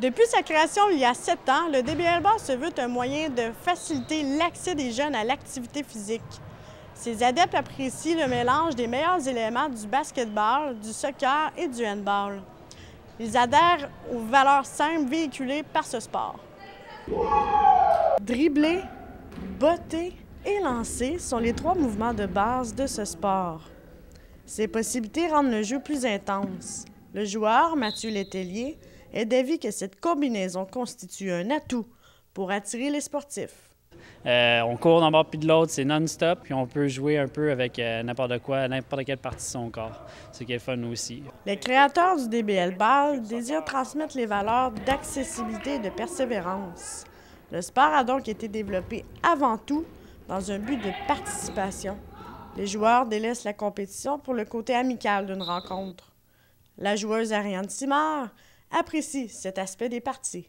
Depuis sa création il y a 7 ans, le DBL Ball se veut un moyen de faciliter l'accès des jeunes à l'activité physique. Ses adeptes apprécient le mélange des meilleurs éléments du basketball, du soccer et du handball. Ils adhèrent aux valeurs simples véhiculées par ce sport. Dribbler, botter et lancer sont les 3 mouvements de base de ce sport. Ces possibilités rendent le jeu plus intense. Le joueur, Mathieu Letellier, est d'avis que cette combinaison constitue un atout pour attirer les sportifs. On court d'un bord puis de l'autre, c'est non-stop, puis on peut jouer un peu avec n'importe quoi, n'importe quelle partie de son corps. C'est qui est fun aussi. Les créateurs du DBL Ball désirent transmettre les valeurs d'accessibilité et de persévérance. Le sport a donc été développé avant tout dans un but de participation. Les joueurs délaissent la compétition pour le côté amical d'une rencontre. La joueuse Ariane Simard apprécie cet aspect des parties.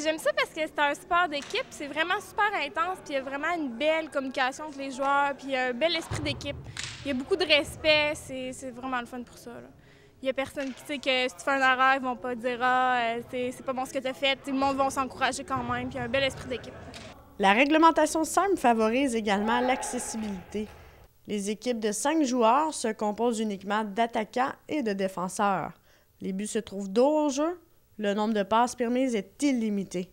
J'aime ça parce que c'est un sport d'équipe, c'est vraiment super intense, puis il y a vraiment une belle communication entre les joueurs, puis il y a un bel esprit d'équipe. Il y a beaucoup de respect, c'est vraiment le fun pour ça, là. Il n'y a personne qui sait que si tu fais un erreur, ils vont pas dire « Ah, c'est pas bon ce que tu as fait », tout le monde va s'encourager quand même, puis il y a un bel esprit d'équipe. La réglementation simple favorise également l'accessibilité. Les équipes de 5 joueurs se composent uniquement d'attaquants et de défenseurs. Les buts se trouvent dos au jeu. Le nombre de passes permises est illimité.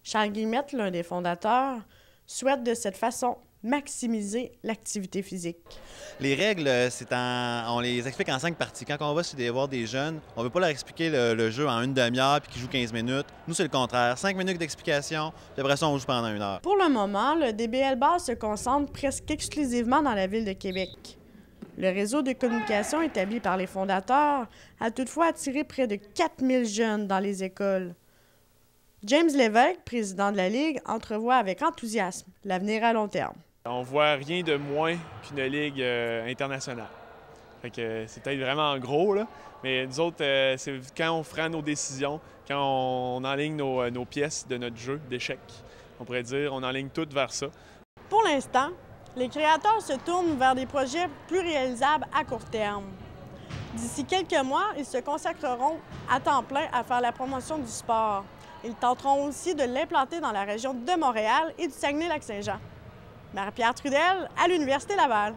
Charles Guillemette, l'un des fondateurs, souhaite de cette façon maximiser l'activité physique. Les règles, on les explique en 5 parties. Quand on va voir des jeunes, on ne veut pas leur expliquer le jeu en une demi-heure puis qu'ils jouent 15 minutes. Nous, c'est le contraire. 5 minutes d'explication, puis après ça, on joue pendant 1 heure. Pour le moment, le DBL Ball se concentre presque exclusivement dans la ville de Québec. Le réseau de communication établi par les fondateurs a toutefois attiré près de 4000 jeunes dans les écoles. James Lévesque, président de la Ligue, entrevoit avec enthousiasme l'avenir à long terme. On voit rien de moins qu'une ligue internationale. Fait que c'est peut-être vraiment gros, là, mais nous autres, c'est quand on fera nos décisions, quand on enligne nos pièces de notre jeu d'échecs, on pourrait dire, on enligne toutes vers ça. Pour l'instant, les créateurs se tournent vers des projets plus réalisables à court terme. D'ici quelques mois, ils se consacreront à temps plein à faire la promotion du sport. Ils tenteront aussi de l'implanter dans la région de Montréal et du Saguenay-Lac-Saint-Jean. Marie-Pierre Trudel à l'Université Laval.